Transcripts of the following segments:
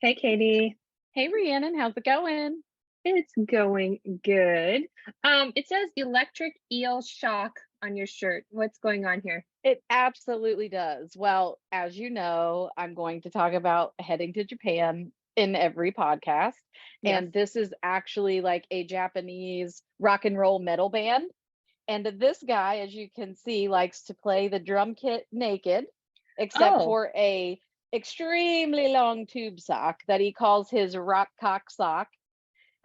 Hey, Katie. Hey Rhiannon, how's it going? It's going good. It says electric eel shock on your shirt. What's going on here? It absolutely does. Well, as you know, I'm going to talk about heading to Japan in every podcast. Yes. And this is actually like a Japanese rock and roll metal band. And this guy, as you can see, likes to play the drum kit naked, except Oh, for a extremely long tube sock that he calls his rock cock sock.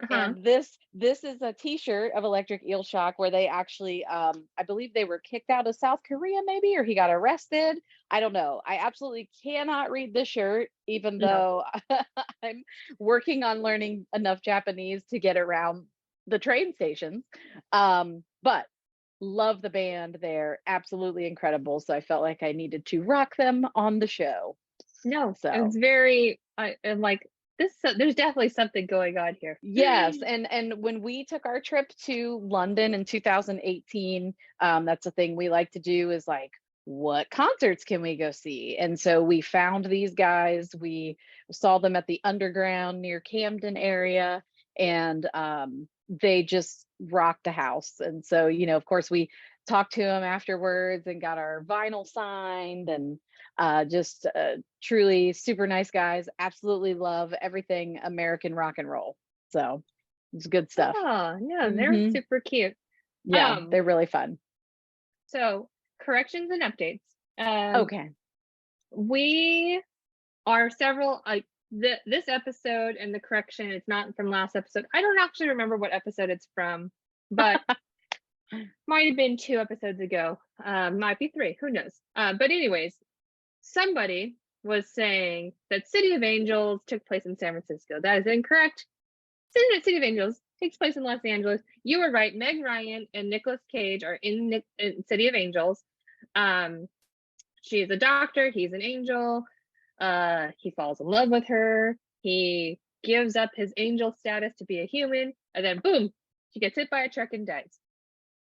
uh-huh. And this is a t-shirt of Electric Eel Shock where they actually I believe they were kicked out of South Korea maybe, or he got arrested. I don't know. I absolutely cannot read the shirt even No. though I'm working on learning enough Japanese to get around the train stations. But love the band. They're absolutely incredible. So I felt like I needed to rock them on the show. No. So It's very I'm like this there's definitely something going on here. yes, and when we took our trip to London in 2018, that's the thing we like to do is like, what concerts can we go see? And so we found these guys. We saw them at the Underground near Camden area, and they just rocked the house. And so, of course, we talked to them afterwards and got our vinyl signed and just truly super nice guys. Absolutely love everything American rock and roll. So it's good stuff. Oh, yeah, they're Hmm. super cute. Yeah, Um, they're really fun. so corrections and updates. Um, Okay. we are several this episode and the correction, it's not from last episode. I don't actually remember what episode it's from, but might have been 2 episodes ago. Might be three, who knows? But anyways, somebody was saying that City of Angels took place in San Francisco. That is incorrect. City of Angels takes place in Los Angeles. You were right. Meg Ryan and Nicolas Cage are in City of Angels. Um, she is a doctor. He's an angel. He falls in love with her. He gives up his angel status to be a human, and then boom, she gets hit by a truck and dies.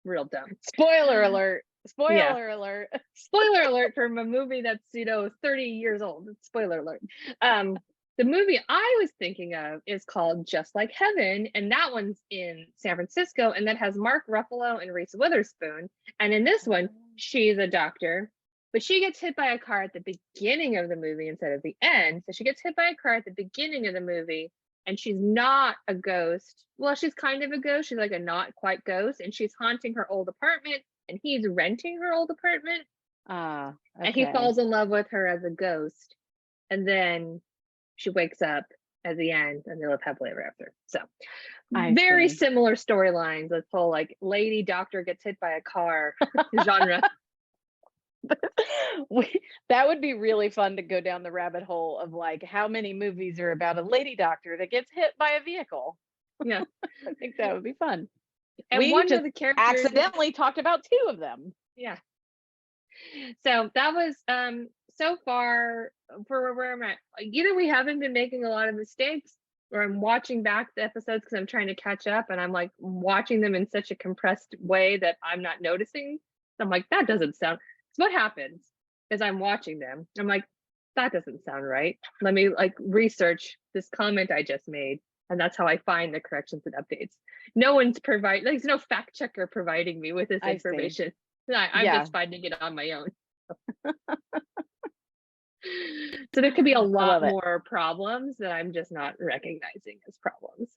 Real dumb. Spoiler alert. Yeah. Spoiler alert. Spoiler alert from a movie that's 30 years old. Spoiler alert. Um, the movie I was thinking of is called Just Like Heaven, and that one's in San Francisco, and that has Mark Ruffalo and Reese Witherspoon. And in this one, she's a doctor, but she gets hit by a car at the beginning of the movie instead of the end. So she gets hit by a car at the beginning of the movie, and she's not a ghost. Well, she's kind of a ghost. She's like a not quite ghost, and she's haunting her old apartment, and he's renting her old apartment, Ah, and he okay. falls in love with her as a ghost, and then she wakes up at the end and they live happily ever after. So I very see. similar storylines. This whole like lady doctor gets hit by a car genre. That would be really fun to go down the rabbit hole of like how many movies are about a lady doctor that gets hit by a vehicle. Yeah. I think that would be fun. And We one of just the characters is, accidentally talked about two of them. yeah. So that was so far for where I'm at. Either we haven't been making a lot of mistakes, or I'm watching back the episodes because I'm trying to catch up, and I'm like watching them in such a compressed way that I'm not noticing. So I'm like, that doesn't sound. So what happens is I'm watching them. I'm like, that doesn't sound right. Let me like research this comment I just made. And that's how I find the corrections and updates. No one's like there's no fact checker providing me with this I see. information. I'm Yeah, just finding it on my own. So there could be a I lot love it. more problems that I'm just not recognizing as problems.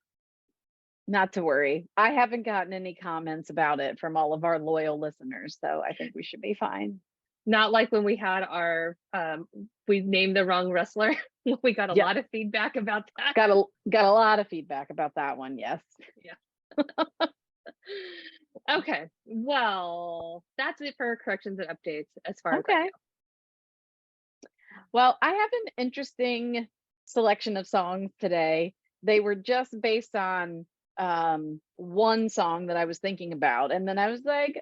Not to worry. I haven't gotten any comments about it from all of our loyal listeners, so I think we should be fine. Not like when we had our we named the wrong wrestler. We got a Yep. lot of feedback about that. Got a lot of feedback about that one, yes. Yeah. Okay. Well, that's it for corrections and updates as far as I Okay. Well, I have an interesting selection of songs today. They were just based on one song that I was thinking about. And then I was like,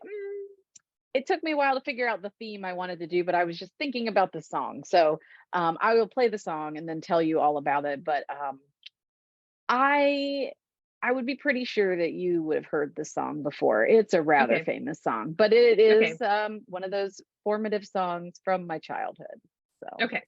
it took me a while to figure out the theme I wanted to do, but I was just thinking about the song. So I will play the song and then tell you all about it. But I I would be pretty sure that you would have heard this song before. It's a know. rather Okay. famous song, but it is Okay. one of those formative songs from my childhood. So Okay.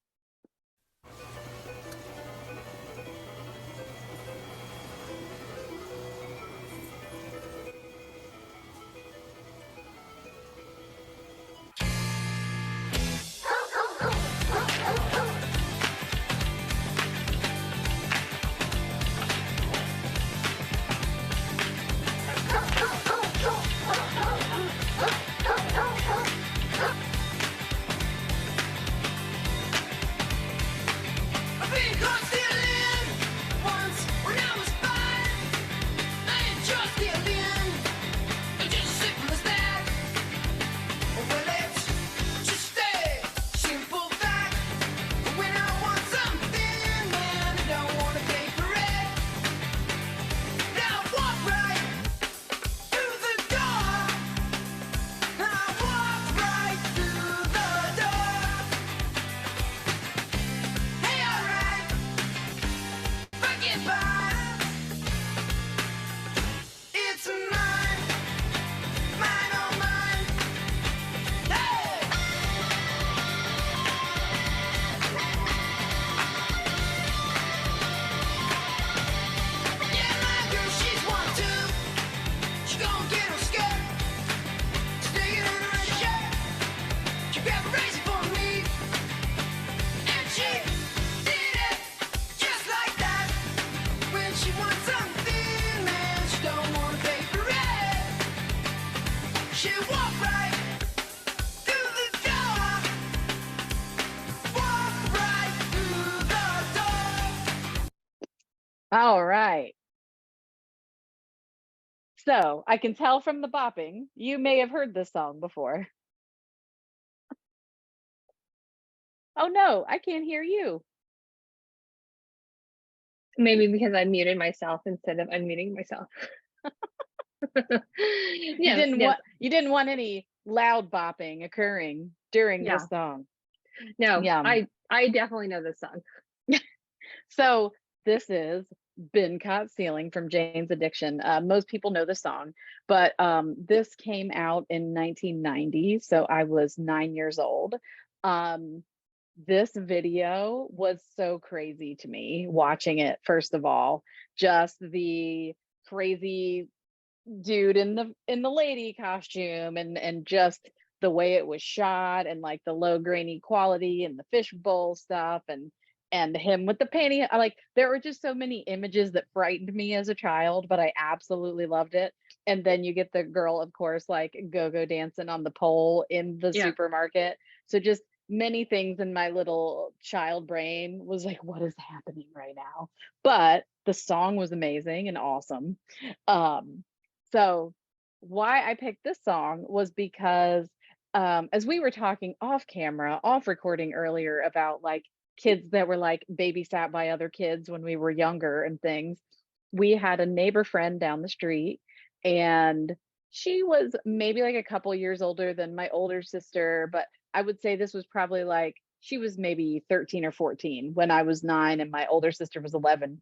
All right. So I can tell from the bopping, you may have heard this song before. Oh no, I can't hear you. Maybe because I muted myself instead of unmuting myself. Yes, yes, You didn't want any loud bopping occurring during yeah. this song. No, Yum. I definitely know this song. So this is Been Caught Stealing from Jane's Addiction. Most people know the song, but this came out in 1990, so I was 9 years old. Um, this video was so crazy to me watching it, first of all, just the crazy dude in the lady costume and just the way it was shot and like the low grainy quality and the fishbowl stuff and him with the panty. Like there were just so many images that frightened me as a child, but I absolutely loved it. And then you get the girl, of course, like go-go dancing on the pole in the Yeah. supermarket. So just many things in my little child brain was like, what is happening right now? But the song was amazing and awesome. um so why I picked this song was because as we were talking off camera, off recording earlier about like kids that were like babysat by other kids when we were younger and things, we had a neighbor friend down the street, and she was maybe like a couple years older than my older sister, but I would say this was probably like she was maybe 13 or 14 when I was 9 and my older sister was 11,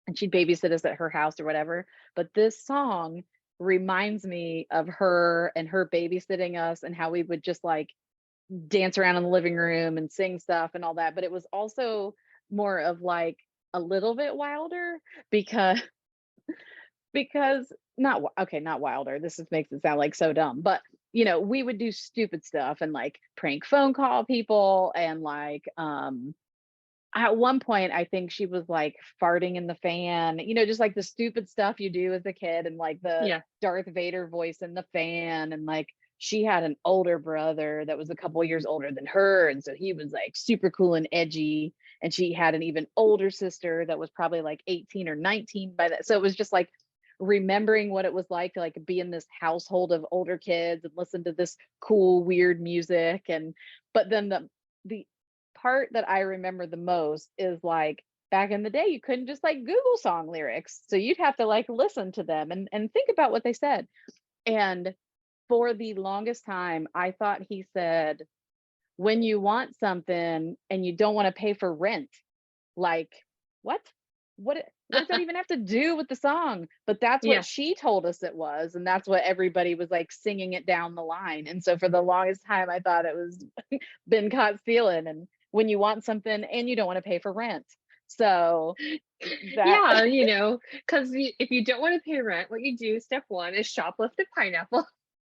and she'd babysit us at her house or whatever. But this song reminds me of her and her babysitting us and how we would just like dance around in the living room and sing stuff and all that. But it was also more of like a little bit wilder because because not okay, not wilder. This just makes it sound like so dumb, but we would do stupid stuff and like prank phone call people and like at one point, I think she was like farting in the fan, just like the stupid stuff you do as a kid, and like the Yeah. Darth Vader voice in the fan. And like she had an older brother that was a couple years older than her. And so he was like super cool and edgy. And she had an even older sister that was probably like 18 or 19 by that. So it was just like remembering what it was like to like be in this household of older kids and listen to this cool, weird music. But then the part that I remember the most is like back in the day, you couldn't just like Google song lyrics. So you'd have to like listen to them and think about what they said. And for the longest time, I thought he said, when you want something and you don't want to pay for rent, like, what? What does that even have to do with the song? But that's what Yeah. she told us it was, and that's what everybody was like singing it down the line. And so for the longest time, I thought it was been caught stealing, and when you want something and you don't want to pay for rent. So that Yeah, because if you don't want to pay rent, what you do, step one, is shoplift a pineapple.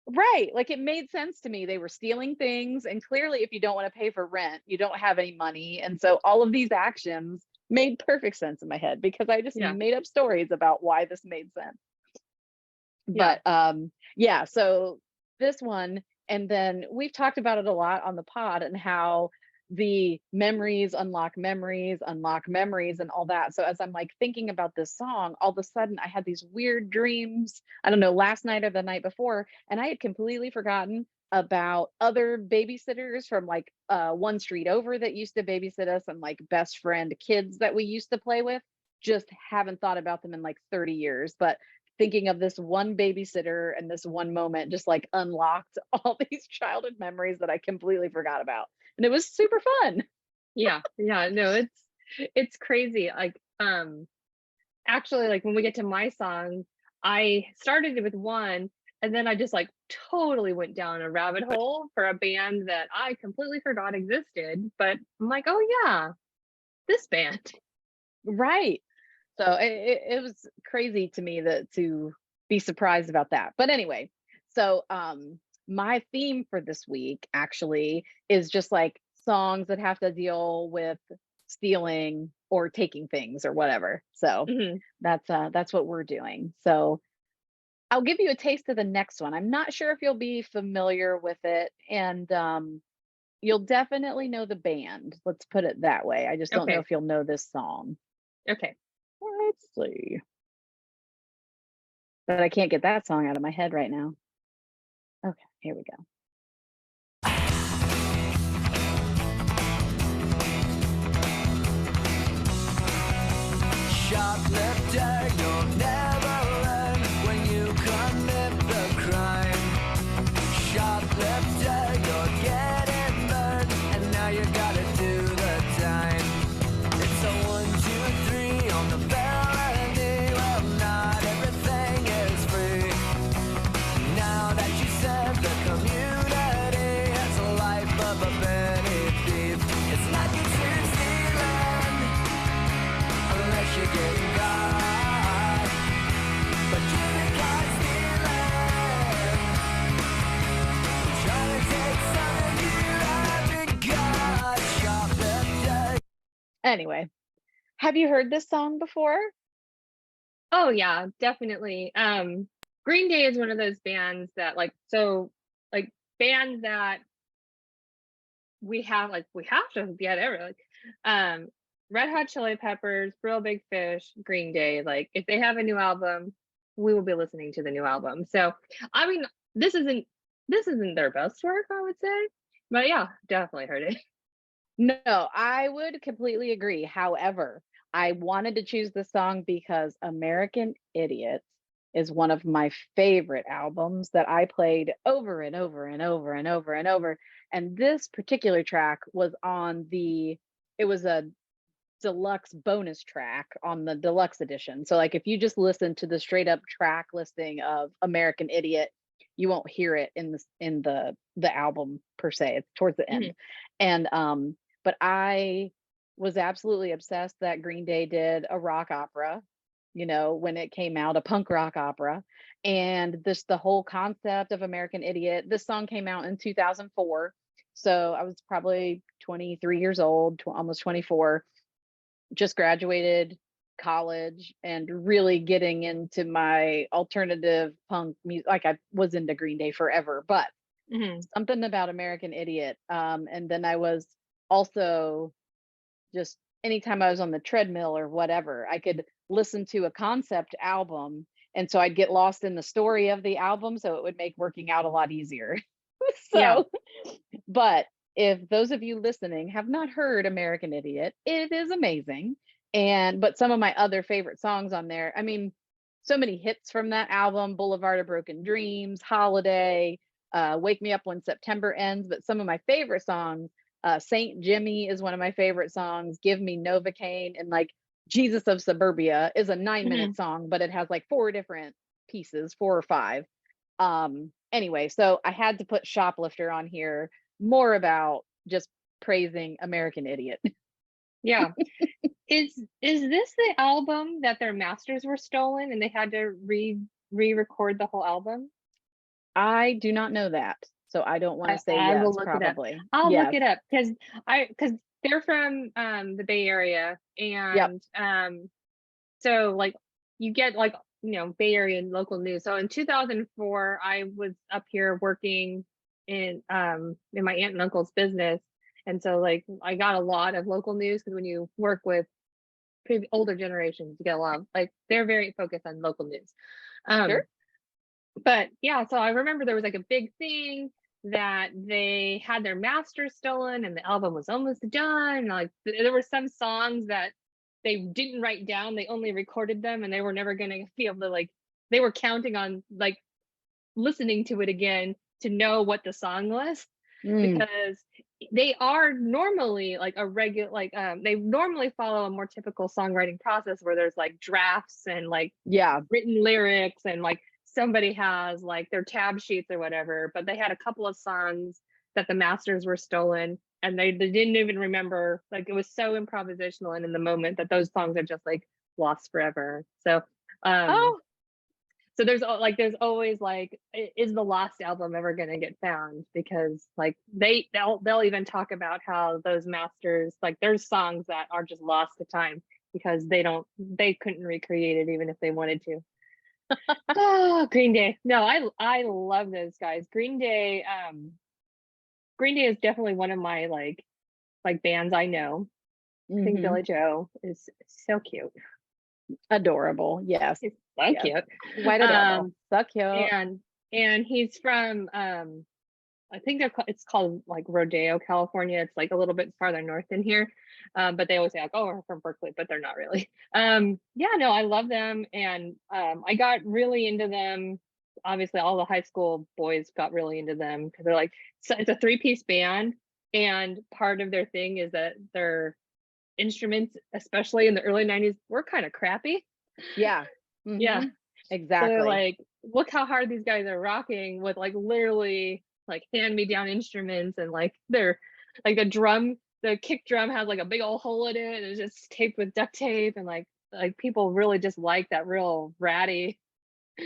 right, like it made sense to me. They were stealing things, and clearly if you don't want to pay for rent, you don't have any money. And so all of these actions made perfect sense in my head because I just Yeah. made up stories about why this made sense. Yeah. But yeah, so this one, and then we've talked about it a lot on the pod and how the memories unlock memories and all that. So as I'm like thinking about this song, all of a sudden I had these weird dreams, I don't know, last night or the night before, and I had completely forgotten about other babysitters from like one street over that used to babysit us, and like best friend kids that we used to play with. Just haven't thought about them in like 30 years. But thinking of this one babysitter and this one moment just like unlocked all these childhood memories that I completely forgot about. And it was super fun. Yeah. Yeah. No, it's crazy. Like, actually, like when we get to my song, I started it with one, and then I just like totally went down a rabbit hole for a band that I completely forgot existed. But I'm like, oh yeah, this band. Right. So it was crazy to me that to be surprised about that. But anyway, so my theme for this week actually is just like songs that have to deal with stealing or taking things or whatever. So Mhm. that's what we're doing. So I'll give you a taste of the next one. I'm not sure if you'll be familiar with it, and you'll definitely know the band. Let's put it that way. I just don't know Okay. if you'll know this song. Okay. All right. Let's see. But I can't get that song out of my head right now. Okay, here we go. Shoplifter, you'll never learn when you commit the crime. Shoplifter, you're getting burned, and now you gotta do the time. It's a 1, 2, 3 on the felony. Well, not everything is free. Now that you serve the community, it's a life of a petty thief. It's not your true stealing unless you're getting caught. But you've been caught stealing, trying to take something you haven't got. Shoplifter. Anyway, have you heard this song before? Oh yeah, definitely. Green Day is one of those bands that like bands that we have to get ever Red Hot Chili Peppers, Real Big Fish, Green Day. Like if they have a new album, we will be listening to the new album. So I mean, this isn't their best work, I would say, but yeah, definitely heard it. No, I would completely agree. However, I wanted to choose this song because American Idiot is one of my favorite albums that I played over and over and over and over and over. And this particular track was it was a deluxe bonus track on the deluxe edition. So like if you just listen to the straight up track listing of American Idiot, you won't hear it in the album per se. It's towards the end. And but I was absolutely obsessed that Green Day did a rock opera, when it came out, a punk rock opera. And the whole concept of American Idiot, this song came out in 2004. So I was probably 23 years old, almost 24, just graduated college and really getting into my alternative punk music. Like I was into Green Day forever, but something about American Idiot. And then I was also just anytime I was on the treadmill or whatever, I could listen to a concept album. And so I'd get lost in the story of the album. So it would make working out a lot easier. Yeah. But if those of you listening have not heard American Idiot, it is amazing. But some of my other favorite songs on there, I mean, so many hits from that album: Boulevard of Broken Dreams, Holiday, Wake Me Up When September Ends. But some of my favorite songs, Saint Jimmy is one of my favorite songs. Give Me Novocaine, and like Jesus of Suburbia is a 9-minute song, but it has like 4 different pieces, 4 or 5. Anyway, so I had to put Shoplifter on here, more about just praising American Idiot. Yeah. Is this the album that their masters were stolen and they had to re-record the whole album? I do not know that, so I don't want to say I will yes. look Probably. it up. I'll Yes. look it up because they're from the Bay Area, and so like you get like Bay Area and local news. So in 2004, I was up here working in my aunt and uncle's business, and so like I got a lot of local news because when you work with older generations, you get a lot of, like, they're very focused on local news. Sure. But yeah, so I remember there was like a big thing that they had their masters stolen and the album was almost done. Like there were some songs that they didn't write down, they only recorded them, and they were never going to be able to, like, they were counting on like listening to it again to know what the song was, because they are normally like a regular, like they normally follow a more typical songwriting process where there's like drafts and like written lyrics, and like somebody has like their tab sheets or whatever. But they had a couple of songs that the masters were stolen, and they didn't even remember, like it was so improvisational and in the moment that those songs are just like lost forever. So so there's always like, is the lost album ever going to get found? Because like they'll even talk about how those masters, like there's songs that are just lost to time because they couldn't recreate it even if they wanted to. Oh, Green Day. No, I love those guys. Green Day is definitely one of my like bands I know. I think Billy Joe is so cute. Adorable. Yes. He's so Yes. cute. Quite adorable. So cute. And he's from I think it's called like Rodeo, California. It's like a little bit farther north than here. But they always say like, oh, we're from Berkeley, but they're not really. Yeah, no, I love them. And I got really into them. Obviously, all the high school boys got really into them because they're like, so it's a three-piece band. And part of their thing is that their instruments, especially in the early 90s, were kind of crappy. Yeah. Yeah. Mhm. So they're Exactly. like, look how hard these guys are rocking with like literally like hand-me-down instruments, and like they're like the kick drum has like a big old hole in it and it's just taped with duct tape, and like people really just like that real ratty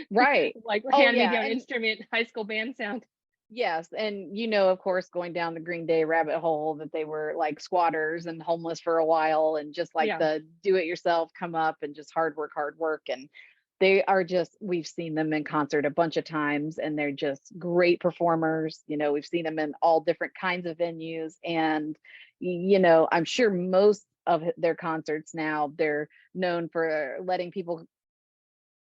Right. like Oh yeah. hand-me-down And instrument high school band sound. yes, and of course, going down the Green Day rabbit hole that they were like squatters and homeless for a while, and just like Yeah. the do it yourself come up and just hard work. And they are just, we've seen them in concert a bunch of times, and they're just great performers. We've seen them in all different kinds of venues. And, I'm sure most of their concerts now, they're known for letting people,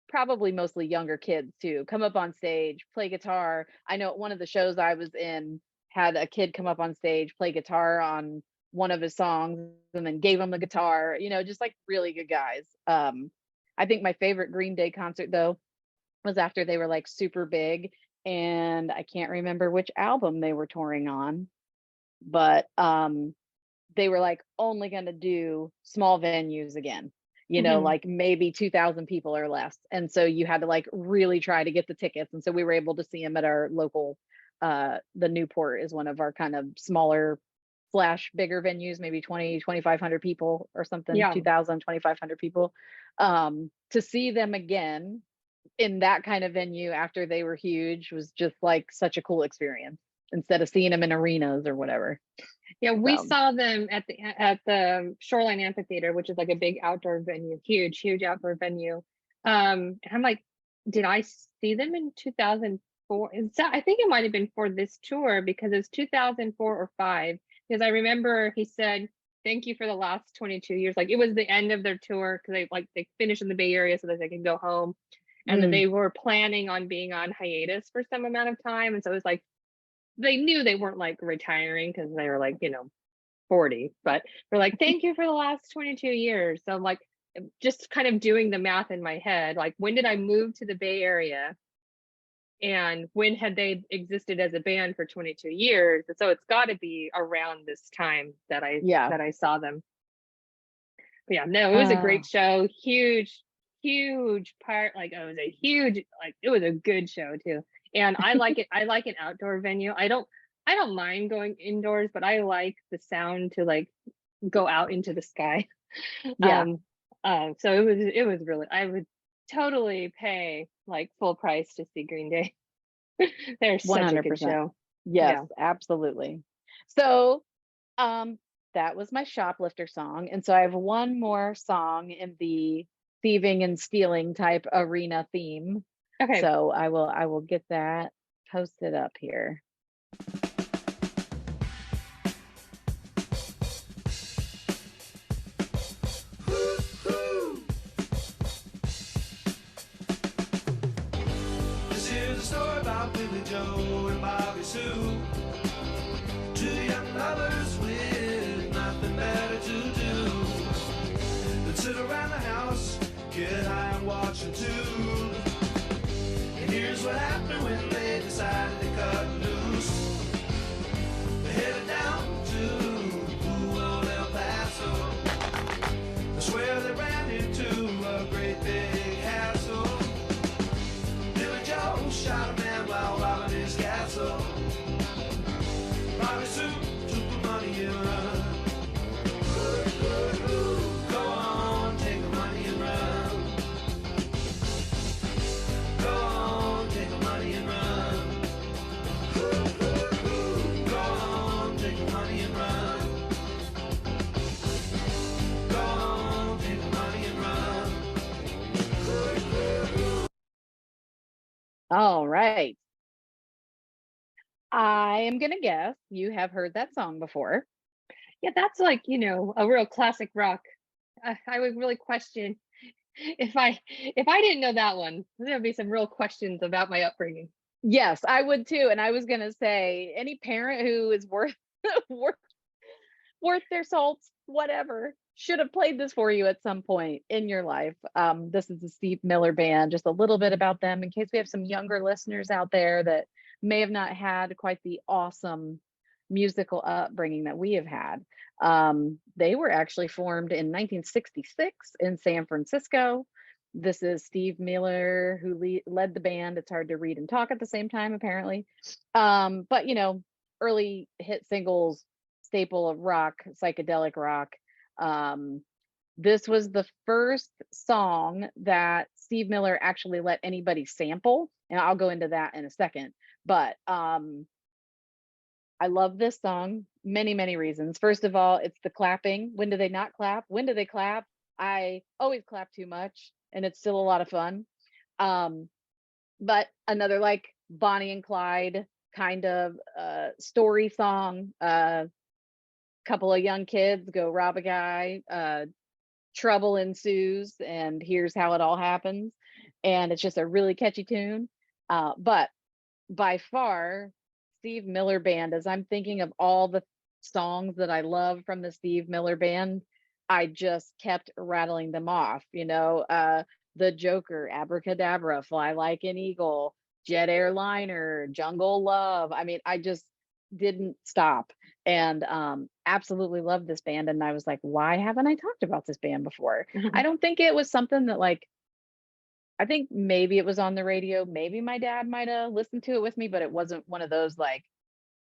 probably mostly younger kids too, come up on stage, play guitar. I know one of the shows I was in had a kid come up on stage, play guitar on one of his songs, and then gave him the guitar, just like really good guys. I think my favorite Green Day concert though was after they were like super big, and I can't remember which album they were touring on, but they were like only going to do small venues again, Mhm. like maybe 2,000 people or less. And so you had to like really try to get the tickets. And so we were able to see them at our local, the Newport is one of our kind of smaller slash bigger venues, maybe 2,500 people or something, Yeah. 2,000, 2,500 people. To see them again in that kind of venue after they were huge was just like such a cool experience instead of seeing them in arenas or whatever. Yeah, we So saw them at the Shoreline Amphitheater, which is like a big outdoor venue, huge outdoor venue. And I'm like, did I see them in 2004? I think it might have been for this tour because it's 2004 or five. Because I remember he said, "Thank you for the last 22 years." Like it was the end of their tour because they finished in the Bay Area so that they could go home, and then mm, they were planning on being on hiatus for some amount of time, and so it was like they knew they weren't like retiring because they were like 40, but we're like, thank you for the last 22 years. So I'm like, just kind of doing the math in my head, like when did I move to the Bay Area and when had they existed as a band for 22 years? And so it's got to be around this time that I yeah. saw them. But yeah, no, it was a Uh, great show. Huge part. Like it was a huge, like it was a good show too. And I like it. I like an outdoor venue. I don't mind going indoors, but I like the sound to like go out into the sky. yeah, So it was really, I would totally pay like full price to see Green Day. They're such a good 100%. show. Yes, Yeah. absolutely. So, that was my shoplifter song. And so I have one more song in the thieving and stealing type arena theme. Okay. So I will get that posted up here. This is a story about Billy Joe and Bobby Sue. Two young lovers with nothing better to do than sit around the house, get high and watch a tube. And here's what happened when they decided to cut loose. They headed down to old El Paso. I swear they ran into a great big hassle. Billy Joe shot a man while robbing his castle. Bobby Sue took the money and run. Go on, take the money and run. Go on, take the money and run. Go on, take the money and run. Go on, take the money and run. All right. I am going to guess you have heard that song before. Yeah, that's like, a real classic rock. I would really question if I didn't know that one, there would be some real questions about my upbringing. Yes, I would too. And I was gonna say, any parent who is worth worth worth their salt, whatever, should have played this for you at some point in your life. This is the Steve Miller Band. Just a little bit about them in case we have some younger listeners out there that may have not had quite the awesome musical upbringing that we have had. They were actually formed in 1966 in San Francisco. This is Steve Miller who led the band. It's hard to read and talk at the same time, apparently. But you know, early hit singles, staple of rock, psychedelic rock. This was the first song that Steve Miller actually let anybody sample, and I'll go into that in a second. But I love this song, many reasons. First of all, it's the clapping. When do they not clap? When do they clap? I always clap too much, and it's still a lot of fun. But another like Bonnie and Clyde kind of story song. Couple of young kids go rob a guy, trouble ensues, and here's how it all happens. And it's just a really catchy tune. But by far, Steve Miller Band, as I'm thinking of all the songs that I love from the Steve Miller Band, I just kept rattling them off. You know, The Joker, Abracadabra, Fly Like an Eagle, Jet Airliner, Jungle Love. I mean, I just didn't stop, and absolutely love this band. And I was like, why haven't I talked about this band before? I don't think it was something that like, I think maybe it was on the radio, maybe my dad might have listened to it with me, but it wasn't one of those like,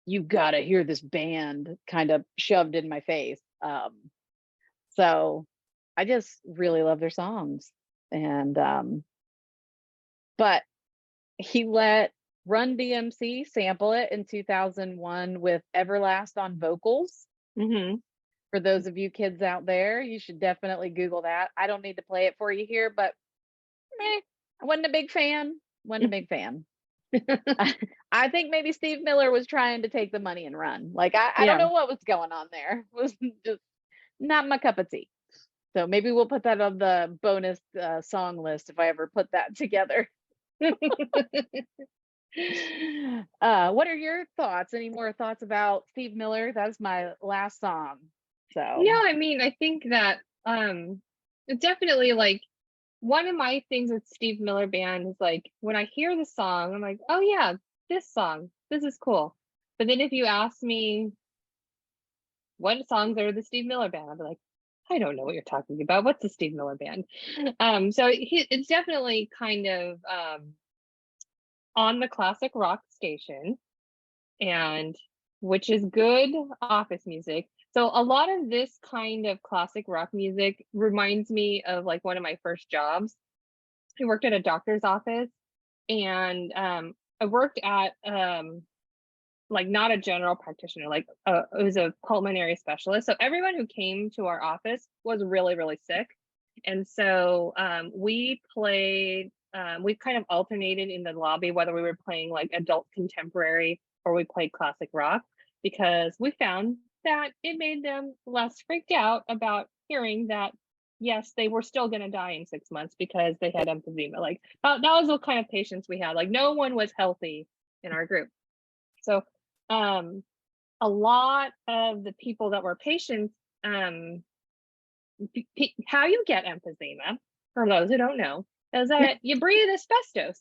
you gotta hear this band kind of shoved in my face. So I just really love their songs. And but he let Run DMC sample it in 2001 with Everlast on vocals. Mm-hmm. For those of you kids out there, you should definitely Google that. I don't need to play it for you here, but I wasn't a big fan. Wasn't a big fan. I think maybe Steve Miller was trying to take the money and run. Like I don't know what was going on there. It was just not my cup of tea. So maybe we'll put that on the bonus song list if I ever put that together. What are your thoughts? Any more thoughts about Steve Miller? That's my last song. So no, I mean, I think that it's definitely like one of my things with Steve Miller Band is like when I hear the song, I'm like, oh yeah, this song, this is cool. But then if you ask me what songs are the Steve Miller Band, I'll be like, I don't know what you're talking about. What's the Steve Miller Band? So it's definitely kind of on the classic rock station, and which is good office music. So a lot of this kind of classic rock music reminds me of like one of my first jobs. I worked at a doctor's office, and I worked at like not a general practitioner, like it was a pulmonary specialist. So everyone who came to our office was really sick. And so we played, we kind of alternated in the lobby, whether we were playing like adult contemporary or we played classic rock, because we found that it made them less freaked out about hearing that, yes, they were still going to die in 6 months because they had emphysema. Like that was the kind of patients we had. Like no one was healthy in our group. So a lot of the people that were patients, how you get emphysema, for those who don't know, is that you breathe asbestos.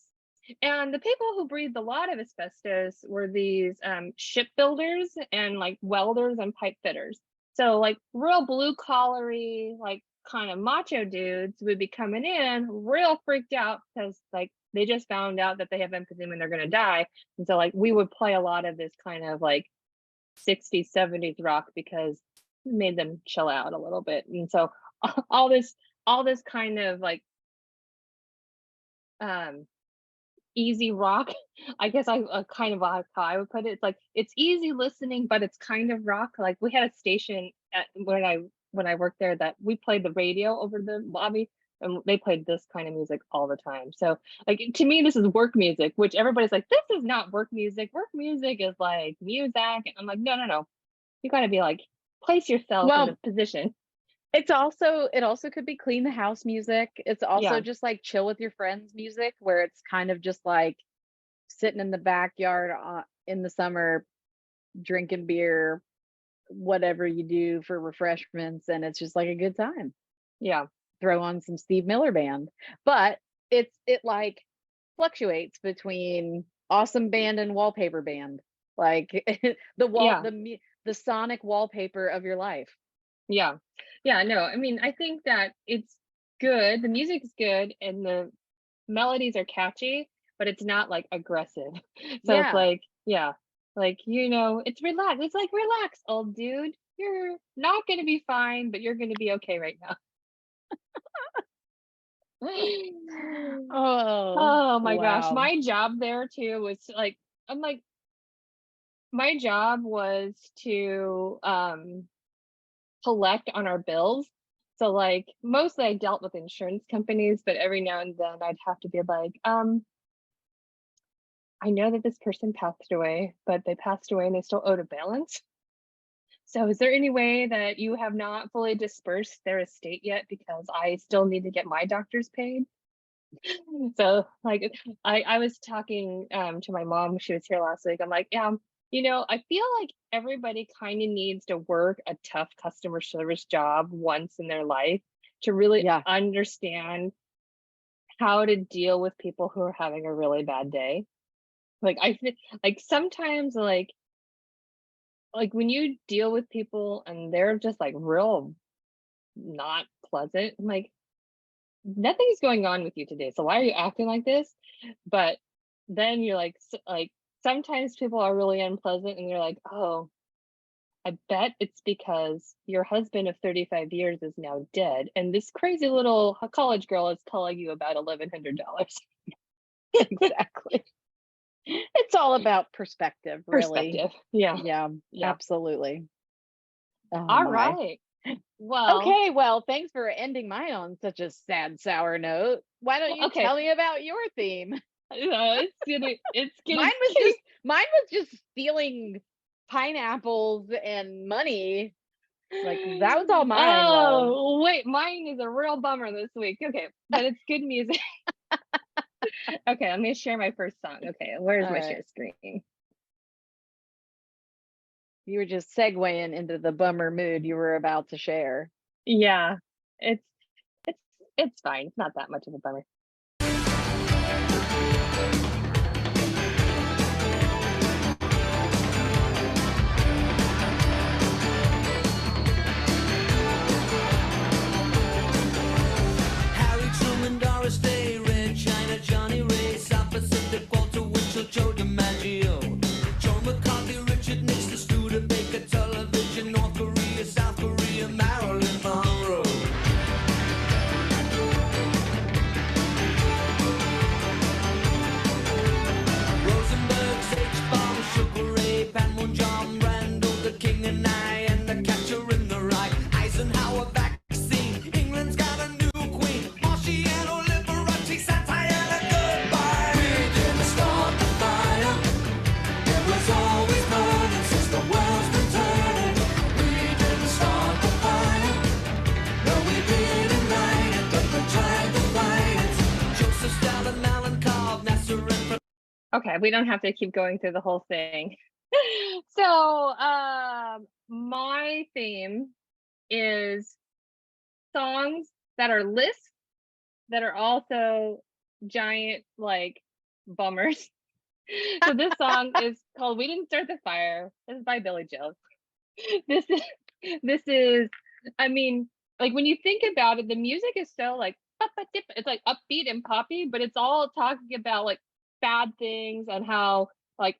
And the people who breathed a lot of asbestos were these shipbuilders and like welders and pipe fitters. So like real blue collary, like kind of macho dudes would be coming in real freaked out because like they just found out that they have emphysema and they're going to die. And so like we would play a lot of this kind of like 60s, 70s rock because it made them chill out a little bit. And so all this kind of like easy rock, I guess I kind of how I would put it. It's like it's easy listening, but it's kind of rock. Like we had a station at when I worked there that we played the radio over the lobby, and they played this kind of music all the time. So like to me, this is work music, which everybody's like, this is not work music. Work music is like music. And I'm like, no. You got to be like, place yourself in a position. it also could be clean the house music. It's also Yeah. just like chill with your friends music, where it's kind of just like sitting in the backyard in the summer, drinking beer, whatever you do for refreshments, and it's just like a good time. Yeah. Throw on some Steve Miller Band. But it like fluctuates between awesome band and wallpaper band. Like Yeah. the sonic wallpaper of your life. Yeah. Yeah. No, I mean, I think that it's good. The music's good and the melodies are catchy, but it's not like aggressive. So it's Yeah. like, yeah, like, it's relaxed. It's like, relax, old dude. You're not going to be fine, but you're going to be okay right now. Oh, Oh my gosh. wow. My job there too was like, I'm like, my job was to collect on our bills. So like mostly I dealt with insurance companies, but every now and then I'd have to be like, I know that this person passed away, but they passed away and they still owed a balance. So is there any way that you have not fully dispersed their estate yet because I still need to get my doctors paid? So like I was talking to my mom, she was here last week. I'm like, yeah, I feel like everybody kind of needs to work a tough customer service job once in their life to really Yeah. understand how to deal with people who are having a really bad day. Like I feel like sometimes like when you deal with people and they're just like real not pleasant, I'm like, nothing's going on with you today, so why are you acting like this? But then you're like, sometimes people are really unpleasant and you're like, oh, I bet it's because your husband of 35 years is now dead and this crazy little college girl is calling you about $1,100. Exactly. It's all about perspective, really. Perspective. Yeah. Yeah, Yeah. absolutely. Oh, All my. right. Well, Okay, well, thanks for ending mine on such a sad, sour note. Why don't you okay. tell me about your theme? It's gonna Mine was just stealing pineapples and money. Like, that was all mine was. Oh, wait, mine is a real bummer this week. Okay, but it's good music. Okay, let me share my first song. Okay, where's All my right. share screen? You were just segueing into the bummer mood you were about to share. Yeah, it's it's fine. It's not that much of a bummer. Harry Truman, Doris Day, Red China, Johnny Ray, South Pacific, Walter Winchell, Joe DiMaggio, Joe McCarthy, Richard Nixon, Studebaker, television, North Korea, South Korea, Marilyn Monroe. Rosenberg, H-Bomb, Sugar Ray, Panmunjom, Randall, the King and I, and the Catcher in the Rye, Eisenhower vaccine, England's got a new queen, Marciano, Liberace, satire, and a goodbye. We didn't start the fire, it was always burning since the world's been turning. We didn't start the fire, no we didn't light it, but we tried to fight it. Joseph Stalin, Alan Cobb, Nasser and Okay, we don't have to keep going through the whole thing. So, my theme is songs that are lists that are also giant like bummers. So this song is called "We Didn't Start the Fire." This is by Billy Joel. This is, I mean, like when you think about it, the music is so like it's like upbeat and poppy, but it's all talking about like bad things and how like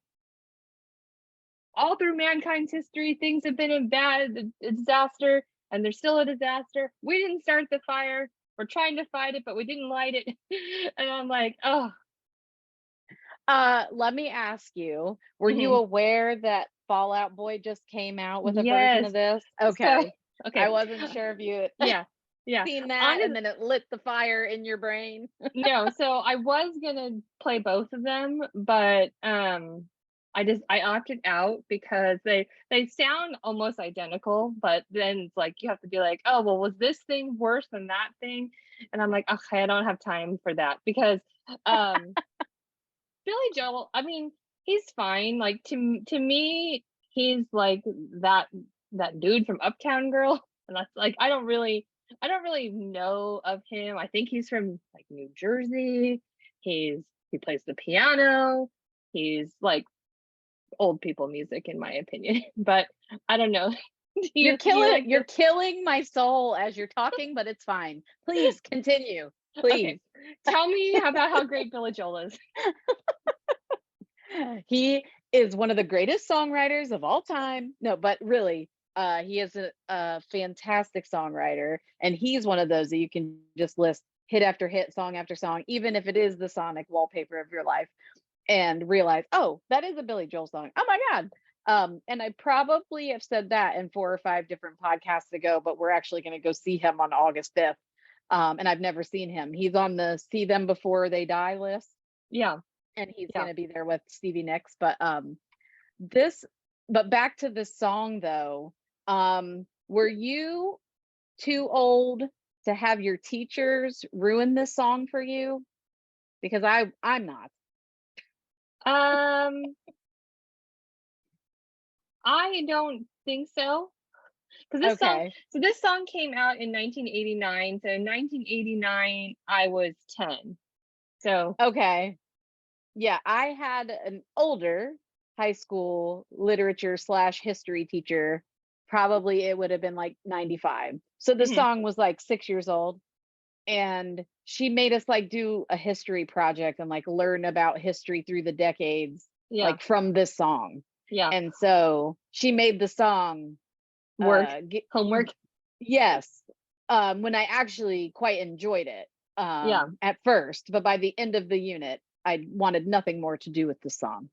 all through mankind's history things have been a disaster and there's still a disaster. We didn't start the fire. We're trying to fight it, but we didn't light it. And I'm like, oh. Let me ask you, were you aware that Fall Out Boy just came out with a version Yes. of this? So, Okay. okay. I wasn't sure if you had Yeah. seen that and then it lit the fire in your brain. No, so I was gonna play both of them, but I opted out because they sound almost identical, but then it's like you have to be like, oh well, was this thing worse than that thing? And I'm like, okay, I don't have time for that because um Billy Joel, I mean, he's fine. Like to me, he's like that that dude from Uptown Girl, and that's like I don't really know of him. I think he's from like New Jersey. He plays the piano. He's like old people music in my opinion. But I don't know. Do You're do you like you're this? killing my soul as you're talking, but it's fine. Please continue. Please. Okay. Tell me about how great Billy Joel is. He is one of the greatest songwriters of all time. No, but really, he is a fantastic songwriter, and he's one of those that you can just list hit after hit, song after song, even if it is the sonic wallpaper of your life, and realize, oh, that is a Billy Joel song. Oh my God. And I probably have said that in 4 or 5 different podcasts ago, but we're actually going to go see him on August 5th. And I've never seen him. He's on the See Them Before They Die list, Yeah. and he's Yeah. going to be there with Stevie Nicks. But this, but back to this song though, were you too old to have your teachers ruin this song for you? Because I'm not. Um, I don't think so. Because Okay. this song came out in 1989. So in 1989, I was 10. So Okay. Yeah, I had an older high school literature slash history teacher. Probably it would have been like 95. So the mhm, song was like 6 years old. And she made us like do a history project and like learn about history through the decades, yeah, like from this song. yeah, And so she made the song work, get, homework. yes, when I actually quite enjoyed it Yeah. at first, but by the end of the unit, I wanted nothing more to do with the song.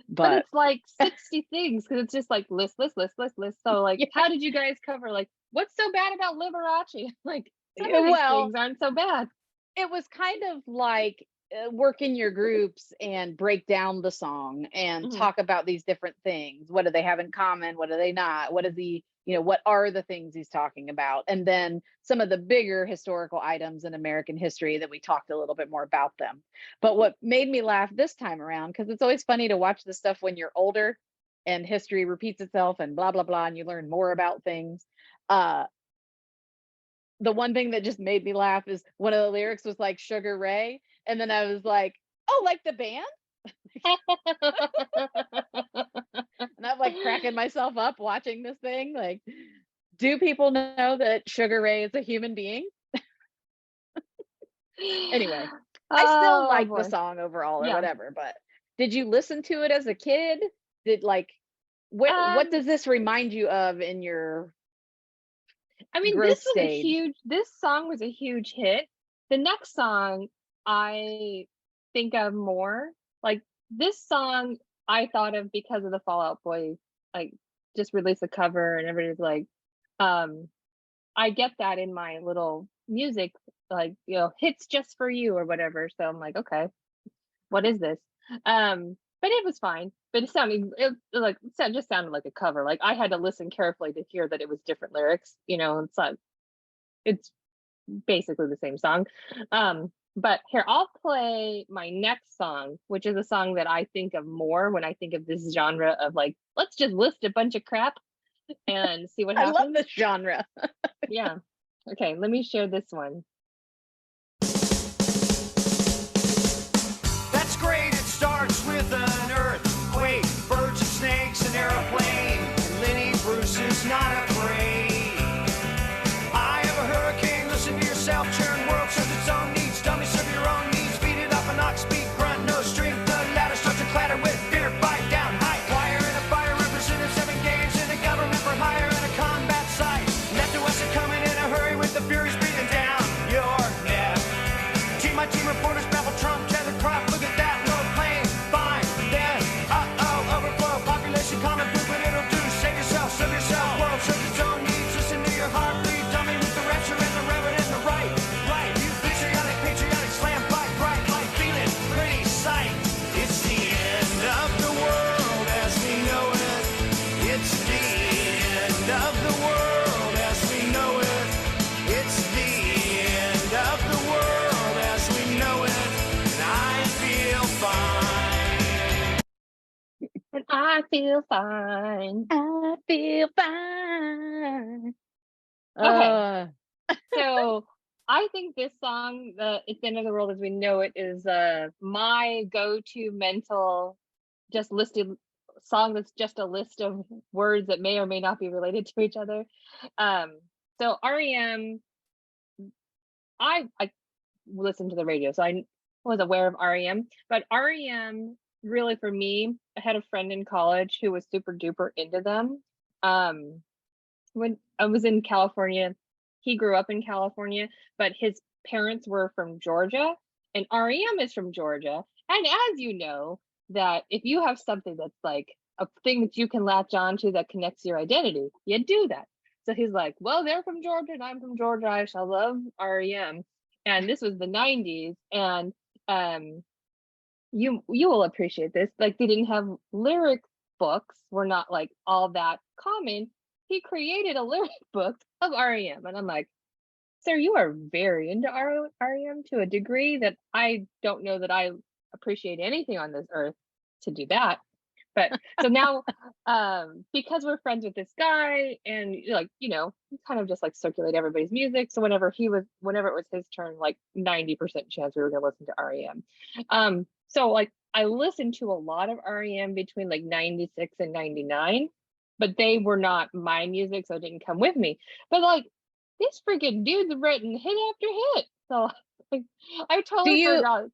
But But it's like 60 things because it's just like list, list, list, list, list. So like, yeah, how did you guys cover like what's so bad about Liberace? Like some of these well, things aren't so bad. it was kind of like work in your groups and break down the song and Mhm. talk about these different things. What do they have in common? What do they not? What is the, what are the things he's talking about? And then some of the bigger historical items in American history that we talked a little bit more about them. But what made me laugh this time around, because it's always funny to watch this stuff when you're older and history repeats itself and blah, blah, blah, and you learn more about things. Uh, the one thing that just made me laugh is one of the lyrics was like Sugar Ray. And then I was like, oh, like the band? And I'm like cracking myself up watching this thing. Like, do people know that Sugar Ray is a human being? Anyway, I still Oh like the boy. song overall or Yeah. whatever, but did you listen to it as a kid? Did like, what Um, does this remind you of in your I mean, growth stage? this song was a huge hit. The next song I think of more like this song I thought of because of the Fall Out Boy, like just released a cover and everybody's like, um, I get that in my little music, like, hits just for you or whatever. So I'm like, okay, what is this? But it was fine. But it just sounded like a cover. Like I had to listen carefully to hear that it was different lyrics. It's basically the same song. But here I'll play my next song, which is a song that I think of more when I think of this genre of like, let's just list a bunch of crap and see what I love happens. this genre. Yeah. Okay, let me share this one. That's great, it starts with an earthquake, birds and snakes, an airplane, and Lenny Bruce is not afraid. I have a hurricane, listen to yourself, churn world serves its own needs, dummy serve your own needs, beat it up and not speak, grunt, no strength, the ladder starts to clatter with fear, bite down, height, wire and a fire, represented 7 games in a government for hire and a combat site, left to us are coming in a hurry with the furies breathing down your neck. Team by team reporters babble Trump, tethered crop, look at that, no plane, fine, then, overflow, population, common poop, what it'll do, save yourself, serve yourself, world serve I feel fine. I feel fine. Okay. So I think this song, It's the End of the World as We Know It, is my go-to mental just listed song that's just a list of words that may or may not be related to each other. So REM, I listened to the radio, so I was aware of REM, but REM really for me, I had a friend in college who was super duper into them. When I was in California, he grew up in California, but his parents were from Georgia, and REM is from Georgia. And as you know, that if you have something that's like a thing that you can latch onto that connects your identity, you do that. So he's like, well, they're from Georgia and I'm from Georgia. I shall love REM. And this was the 90s. And you will appreciate this. Like they didn't have lyric books, were not like all that common. He created a lyric book of REM. And I'm like, sir, you are very into REM to a degree that I don't know that I appreciate anything on this earth to do that. But so now, because we're friends with this guy and like, you know, we kind of just like circulate everybody's music. So whenever it was his turn, like 90% chance we were going to listen to REM. So like I listened to a lot of REM between like 96 and 99, but they were not my music. So it didn't come with me. But like this freaking dude's written hit after hit. So like, I totally forgot.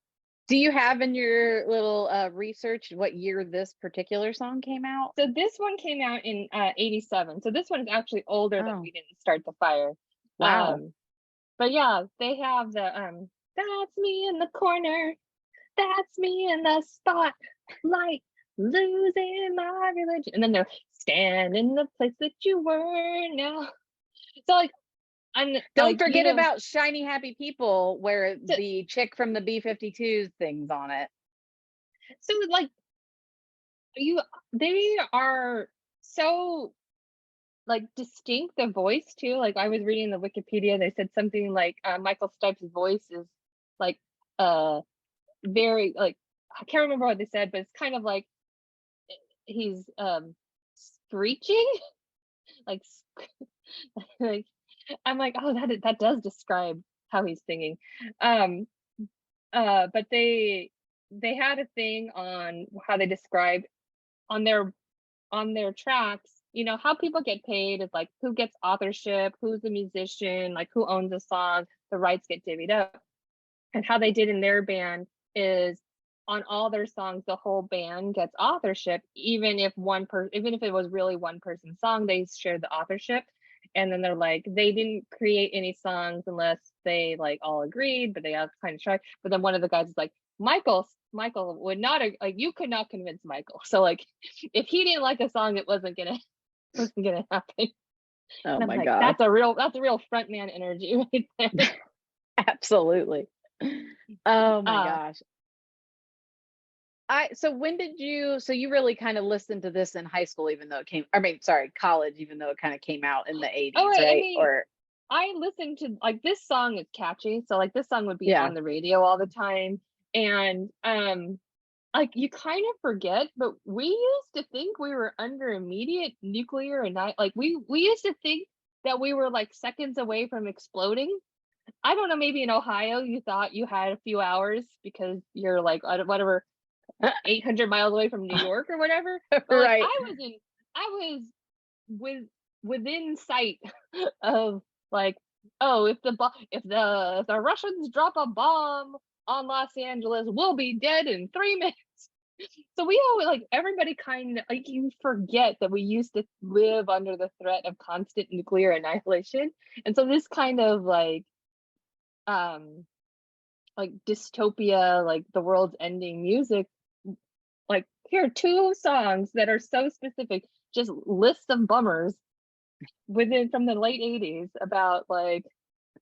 Do you have in your little research what year this particular song came out? So this one came out in 87. So this one is actually older than We Didn't Start the Fire. Wow. But yeah, they have the that's me in the corner. That's me in the spotlight. Losing my religion. And then they're stand in the place that you were now. So like don't forget about Shiny Happy People, where the chick from the B-52s sings on it. So like they are so like distinct, the voice too. Like I was reading the Wikipedia, they said something like Michael Stipe's voice is like very like I can't remember what they said, but it's kind of like he's screeching like like I'm like, oh, that does describe how he's singing. But they had a thing on how they described on their tracks, you know, how people get paid is like who gets authorship, who's the musician, like who owns a song, the rights get divvied up. And how they did in their band is on all their songs, the whole band gets authorship, even if it was really one person's song, they shared the authorship. And then they're like, they didn't create any songs unless they like all agreed, but they all kind of tried. But then one of the guys is like, Michael would not like, you could not convince Michael. So like, if he didn't like a song, it wasn't gonna happen. Oh my God, that's a real frontman energy right there. Absolutely. Oh my gosh. So when did you really kind of listened to this in high school, even though college, even though it kind of came out in the 80s, right? I mean, I listened to like this song is catchy, so like this song would be on the radio all the time, and like you kind of forget, but we used to think we were under immediate nuclear and like we used to think that we were like seconds away from exploding. I don't know, maybe in Ohio you thought you had a few hours because you're like whatever 800 miles away from New York or whatever. But, like, right. I was within sight of like, oh, if the Russians drop a bomb on Los Angeles, we'll be dead in 3 minutes. So we always like everybody kind of like you forget that we used to live under the threat of constant nuclear annihilation. And so this kind of like dystopia, like the world's ending music, like here are 2 songs that are so specific, just lists of bummers from the late 80s about like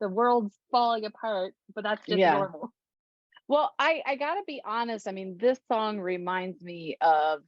the world's falling apart, but that's just normal. Well, I gotta be honest, I mean, this song reminds me of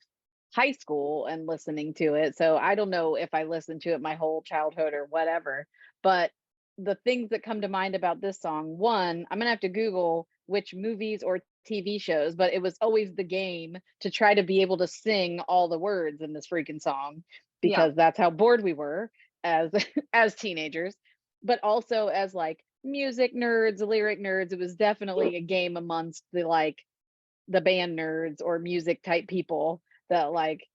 high school and listening to it. So I don't know if I listened to it my whole childhood or whatever, but the things that come to mind about this song, one, I'm gonna have to Google which movies or TV shows, but it was always the game to try to be able to sing all the words in this freaking song, because that's how bored we were as as teenagers, but also as like music nerds, lyric nerds. It was definitely a game amongst the like the band nerds or music type people that like,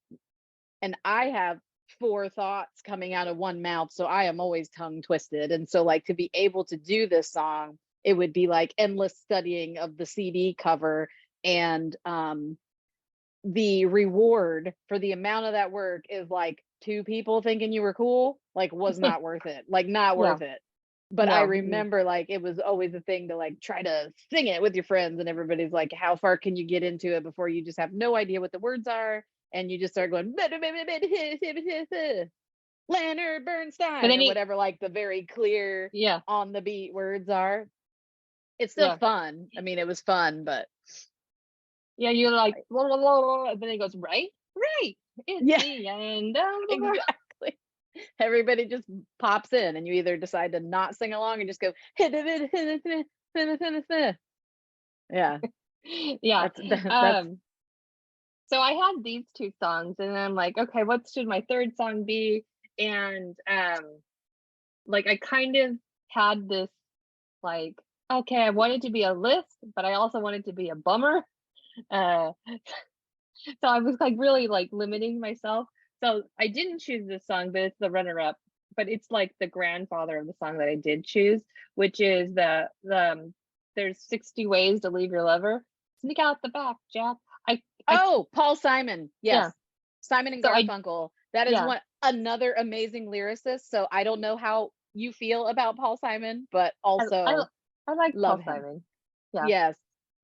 and I have four thoughts coming out of one mouth, so I am always tongue twisted. And so like to be able to do this song, it would be like endless studying of the CD cover, and the reward for the amount of that work is like two people thinking you were cool, like was not worth it, like not worth it. But I No. remember like it was always a thing to like try to sing it with your friends, and everybody's like, how far can you get into it before you just have no idea what the words are, and you just start going Leonard Bernstein But then or whatever, like the very clear yeah. on the beat words are. It's still fun. I mean, it was fun, but Yeah, you're like, blah, blah, blah, blah, and then it goes, right? It's Yeah. the end. Blah, blah, blah. exactly. Everybody just pops in, and you either decide to not sing along and just go yeah. Yeah. That's So I had these two songs, and I'm like, okay, what should my third song be? And like I kind of had this like, okay, I wanted to be a list, but I also wanted to be a bummer. Uh, so I was like really like limiting myself. So I didn't choose this song, but it's the runner-up. But it's like the grandfather of the song that I did choose, which is the there's 60 ways to leave your lover. Sneak out the back, Jack. Paul Simon. Yes. Yeah. Simon and So Garfunkel. That is yeah. one another amazing lyricist. So I don't know how you feel about Paul Simon, but also I like love Paul him. Simon. Yeah. Yes.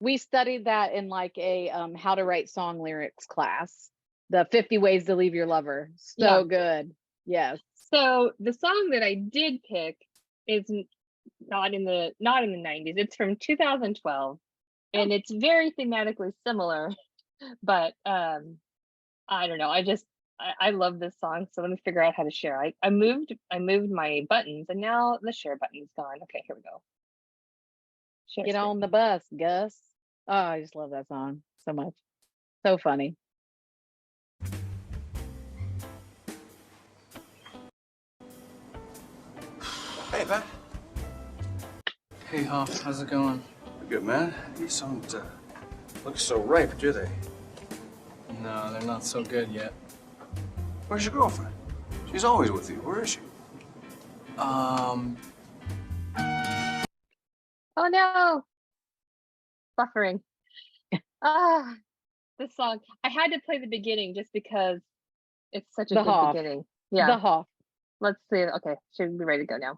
We studied that in like a how to write song lyrics class. The 50 ways to leave your lover. So good. Yes. So the song that I did pick is not in the 90s. It's from 2012, and it's very thematically similar, but I don't know. I love this song, so let me figure out how to share. I moved my buttons, and now the share button's gone. Okay, here we go. Share Get screen. on the bus, Gus. Oh, I just love that song so much. So funny. Hey, Pat. Hey, Hoff, how's it going? Good, man. These don't look so ripe, do they? No, they're not so good yet. Where's your girlfriend? She's always with you. Where is she? Oh no, buffering. This song. I had to play the beginning just because it's such a The good Hoff. beginning. Yeah. The Hoff. Let's see. Okay, should be ready to go now.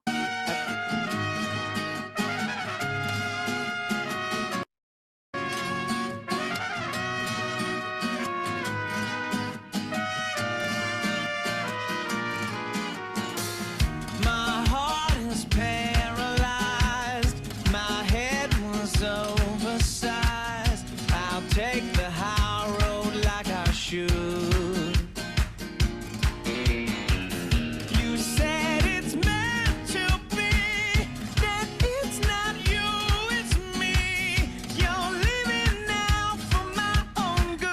My heart is paralyzed. My head was oversized. I'll take the high road like I should. You said it's meant to be, that it's not you, it's me. You're living now for my own good.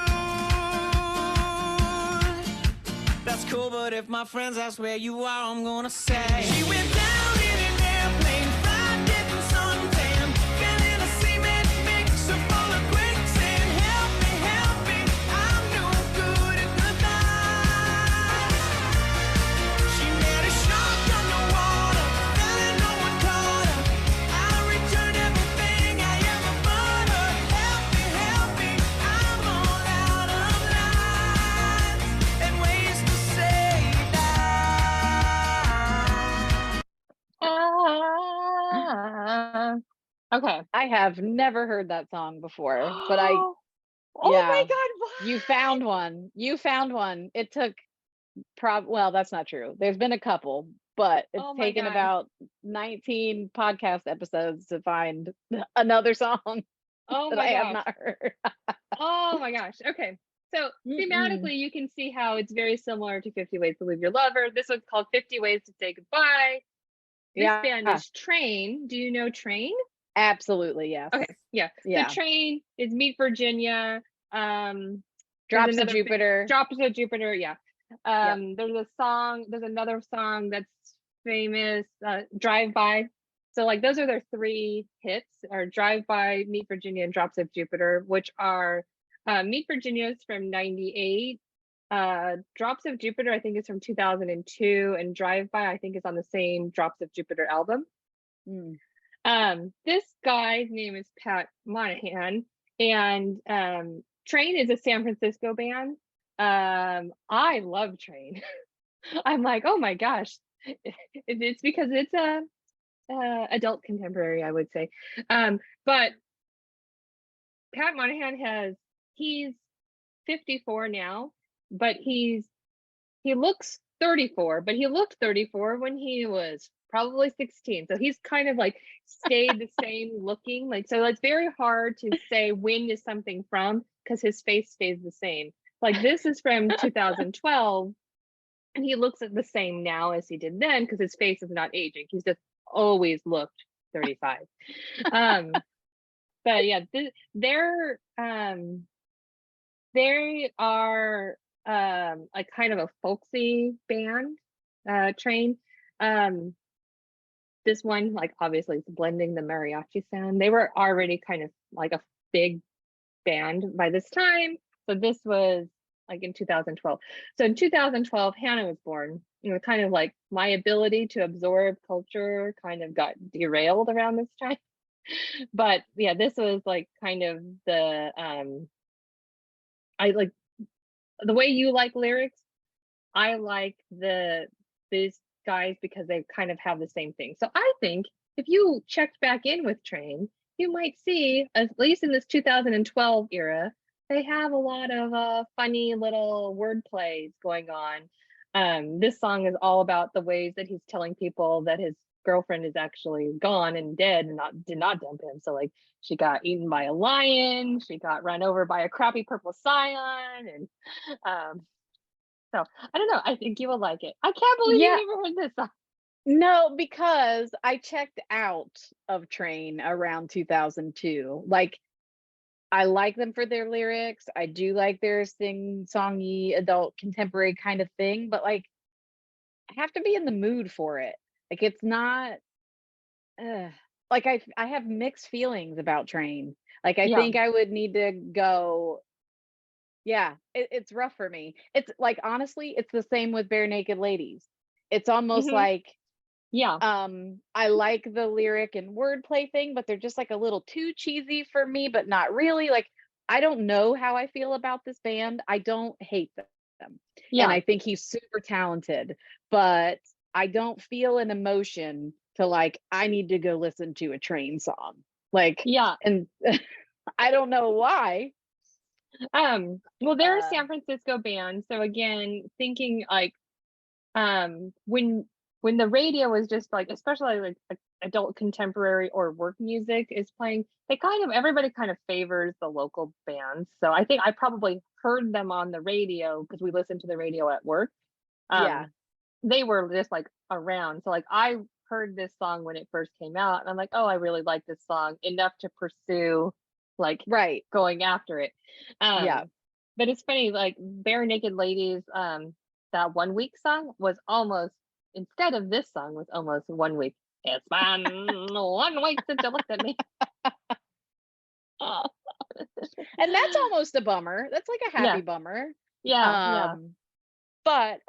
That's cool, but if my friends ask where you are, I'm gonna say she went down in an airplane, fried, getting suntan, feeling a cement mixer full of quicksand. Help me, I'm no good at goodbye. She met a shark underwater, fell in, no one caught her. I returned everything I ever bought her. Help me, I'm all out of lines and ways to say that. Okay. I have never heard that song before, but Oh my yeah. God! What? You found one. It took well, that's not true. There's been a couple, but it's Oh my taken God. about 19 podcast episodes to find another song Oh that my I have gosh. not heard. Oh my gosh. Okay. So Mm-mm. thematically, you can see how it's very similar to 50 Ways to Leave Your Lover. This one's called 50 Ways to Say Goodbye. This band is Train. Do you know Train? Absolutely, yes. Okay, yeah. Yeah. So Train is Meet Virginia. Drops of another Jupiter. Drops of Jupiter, yeah. Yep. There's another song that's famous, Drive By. So like those are their three hits, are Drive By, Meet Virginia, and Drops of Jupiter, which are Meet Virginia is from 98. Drops of Jupiter, I think, is from 2002, and Drive By, I think, is on the same Drops of Jupiter album. Mm. This guy's name is Pat Monahan, and Train is a San Francisco band. I love Train. I'm like, oh my gosh, it's because it's a adult contemporary, I would say. But Pat Monahan he's 54 now, but he looks 34, but he looked 34 when he was probably 16. So he's kind of like stayed the same looking. Like, so it's very hard to say when is something from, because his face stays the same. Like this is from 2012, and he looks the same now as he did then because his face is not aging. He's just always looked 35. But yeah, they are like kind of a folksy band, Train. This one, like, obviously it's blending the mariachi sound. They were already kind of like a big band by this time. So this was like in 2012. So in 2012, Hannah was born. Kind of like my ability to absorb culture kind of got derailed around this time. But yeah, this was like kind of the I like the way you like lyrics. I like these guys because they kind of have the same thing. So I think if you checked back in with Train, you might see, at least in this 2012 era, they have a lot of funny little word plays going on. This song is all about the ways that he's telling people that his girlfriend is actually gone and dead and did not dump him. So like she got eaten by a lion, she got run over by a crappy purple scion, and so I don't know. I think you will like it. I can't believe Yeah. you never heard this song. No, because I checked out of Train around 2002. Like, I like them for their lyrics. I do like their sing-songy adult contemporary kind of thing, but like I have to be in the mood for it. Like it's not like I have mixed feelings about Train. Like I Yeah. think I would need to go. Yeah, it's rough for me. It's like honestly, it's the same with Bare Naked Ladies. It's almost Mhm. like Yeah. I like the lyric and wordplay thing, but they're just like a little too cheesy for me, but not really. Like I don't know how I feel about this band. I don't hate them. And Yeah. I think he's super talented, but I don't feel an emotion to like I need to go listen to a Train song. Like Yeah. and I don't know why. Well, they're a Uh, San Francisco band. So again, thinking like when the radio is just like, especially like adult contemporary or work music is playing, everybody kind of favors the local bands. So I think I probably heard them on the radio because we listened to the radio at work. yeah. They were just like around. So like I heard this song when it first came out, and I'm like, oh, I really like this song enough to pursue like Right. going after it. Yeah. But it's funny, like Bare Naked Ladies, that 1 week song was almost, instead of this song, was almost 1 week. It's been 1 week since you looked at me. And that's almost a bummer. That's like a happy Yeah. bummer. Yeah. But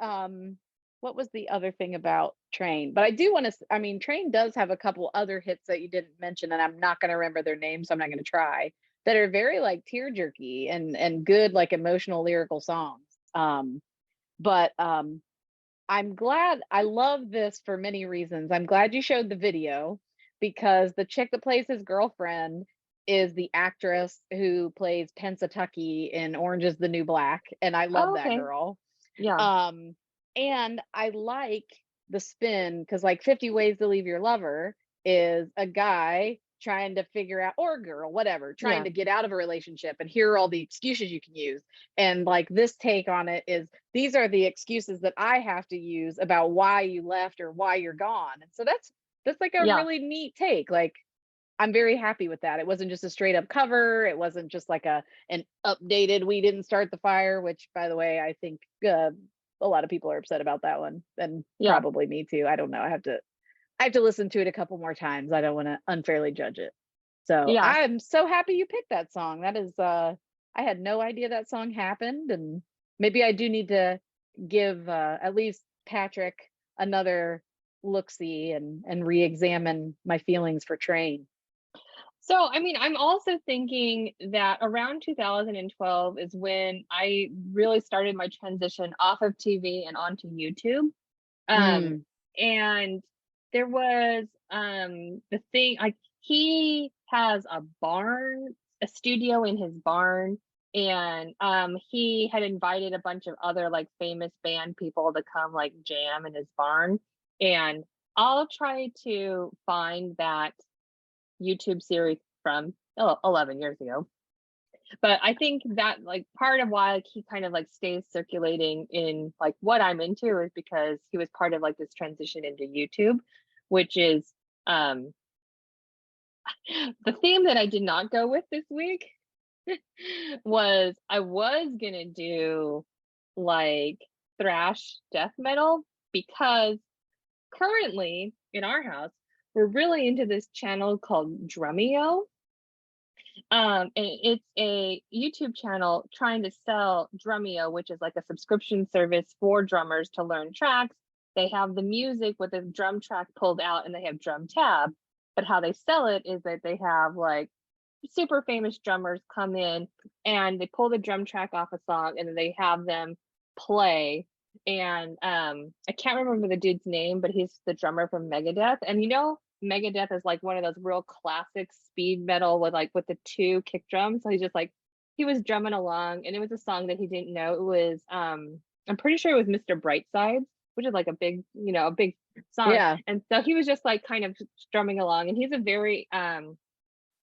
what was the other thing about Train? But I do want to, I mean, Train does have a couple other hits that you didn't mention, and I'm not going to remember their names, so I'm not going to try, that are very like tear jerky and good, like emotional lyrical songs. But I'm glad, I love this for many reasons. I'm glad you showed the video because the chick that plays his girlfriend is the actress who plays Pennsatucky in Orange is the New Black, and I love Oh, that okay. girl. Yeah. And I like the spin because like 50 Ways to Leave Your Lover is a guy trying to figure out, or a girl, whatever, trying Yeah. to get out of a relationship, and here are all the excuses you can use. And like this take on it is, these are the excuses that I have to use about why you left or why you're gone. And so that's like a Yeah. really neat take. Like I'm very happy with that. It wasn't just a straight up cover. It wasn't just like an updated "We Didn't Start the Fire," which, by the way, I think a lot of people are upset about that one, and Yeah. probably me too. I don't know. I have to listen to it a couple more times. I don't want to unfairly judge it. So Yeah. I'm so happy you picked that song. That is, I had no idea that song happened, and maybe I do need to give at least Patrick another look-see and re-examine my feelings for Train. So, I mean, I'm also thinking that around 2012 is when I really started my transition off of TV and onto YouTube. Mm, And there was the thing, like, he has a barn, a studio in his barn, and he had invited a bunch of other like famous band people to come like jam in his barn. And I'll try to find that YouTube series from 11 years ago. But I think that like part of why like he kind of like stays circulating in like what I'm into is because he was part of like this transition into YouTube, which is um the theme that I did not go with this week was I was gonna do like thrash death metal, because currently in our house we're really into this channel called Drumeo. And it's a YouTube channel trying to sell Drumeo, which is like a subscription service for drummers to learn tracks. They have the music with the drum track pulled out and they have drum tab. But how they sell it is that they have like super famous drummers come in and they pull the drum track off a song and then they have them play. And I can't remember the dude's name, but he's the drummer from Megadeth. And you know, Megadeth is like one of those real classic speed metal with like with the two kick drums. So he's just like he was drumming along, and it was a song that he didn't know. It was I'm pretty sure it was Mr. Brightside, which is like a big, you know, a big song. yeah. And so he was just like kind of strumming along, and he's a very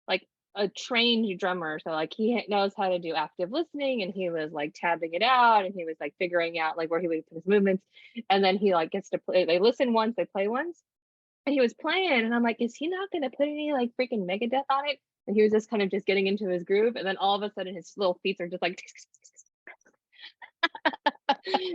like a trained drummer. So like he knows how to do active listening, and he was like tabbing it out, and he was like figuring out like where he would put his movements. And then he like gets to play, they listen once, they play once. And he was playing, and I'm like, is he not gonna put any like freaking Megadeth on it? And he was just kind of just getting into his groove, and then all of a sudden his little feet are just like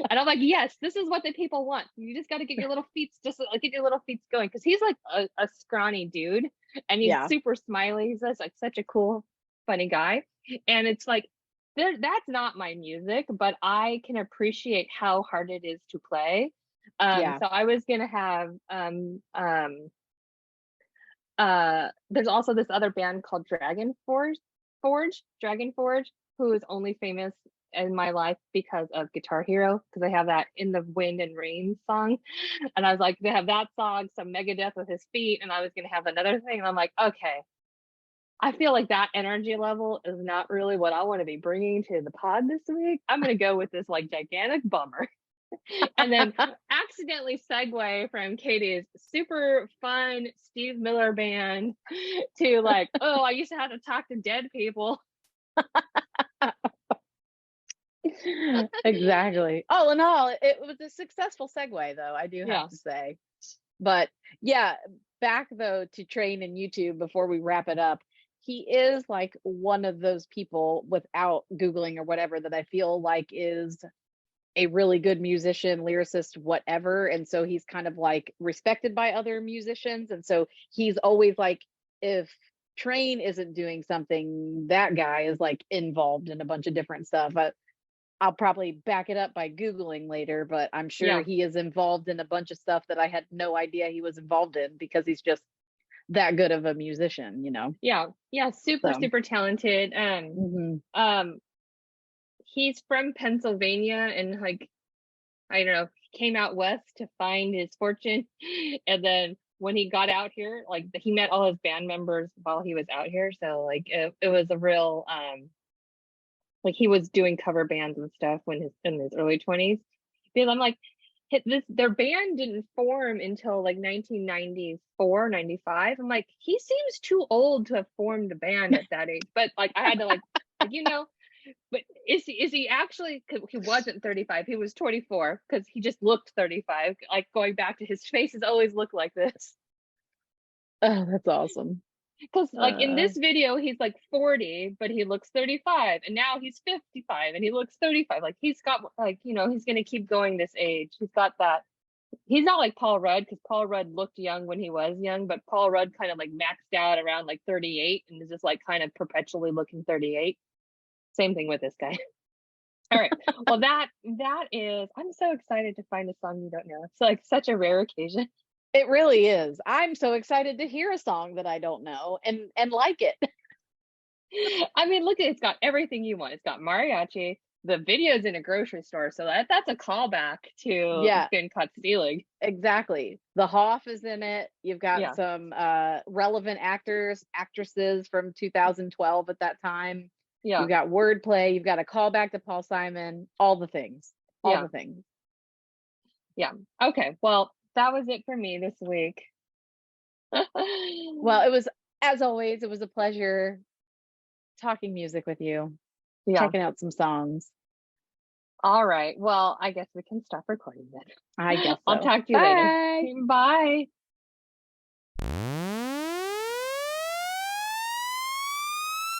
and I'm like, yes, this is what the people want. You just got to get your little feet, just like get your little feet going, because he's like a scrawny dude, and he's Yeah. super smiley. He's just like such a cool, funny guy, and it's like that's not my music, but I can appreciate how hard it is to play. Yeah. So I was gonna have there's also this other band called Dragon Forge, who is only famous in my life because of Guitar Hero, because I have that In the Wind and Rain song. And I was like, they have that song, some Megadeth with his feet, and I was gonna have another thing. And I'm like, okay, I feel like that energy level is not really what I want to be bringing to the pod this week. I'm gonna go with this like gigantic bummer. And then accidentally segue from Katie's super fun Steve Miller band to like, oh, I used to have to talk to dead people. Exactly. All in all, it was a successful segue, though, I do have to say. But yeah, back though to Train and YouTube before we wrap it up. He is like one of those people, without Googling or whatever, that I feel like is a really good musician, lyricist, whatever. And so he's kind of like respected by other musicians. And so he's always like, if Train isn't doing something, that guy is like involved in a bunch of different stuff. I'll probably back it up by Googling later, but I'm sure he is involved in a bunch of stuff that I had no idea he was involved in, because he's just that good of a musician, you know? Yeah. Super, So. super talented. He's from Pennsylvania, and like, I don't know, came out west to find his fortune. And then when he got out here, like he met all his band members while he was out here. So like it was a real like he was doing cover bands and stuff when in his early 20s. Because I'm like, their band didn't form until like 1994, 95. I'm like, he seems too old to have formed a band at that age. But like I had to like you know, but is he actually, he wasn't 35, he was 24, because he just looked 35. Like going back to his face has always looked like this. Oh, that's awesome. Because like in Uh, this video, he's like 40, but he looks 35, and now he's 55 and he looks 35. Like he's got like, he's gonna keep going this age. He's got that. He's not like Paul Rudd, because Paul Rudd looked young when he was young, but Paul Rudd kind of like maxed out around like 38 and is just like kind of perpetually looking 38. Same thing with this guy. All right. Well, that is, I'm so excited to find a song you don't know. It's like such a rare occasion. it really is. I'm so excited to hear a song that I don't know and like it. I mean, look at it. It's got everything you want. It's got mariachi. The video's in a grocery store, so that's a callback to Yeah. Been Caught Stealing. Exactly. The Hoff is in it. You've got Yeah. some relevant actors, actresses from 2012 at that time. Yeah. You've got wordplay. You've got a callback to Paul Simon. All the things. All Yeah. the things. Yeah. Okay. Well, that was it for me this week. Well, it was, as always, it was a pleasure talking music with you, yeah. checking out some songs. All right. Well, I guess we can stop recording then. I guess I'll so. talk to you Bye. later. Bye.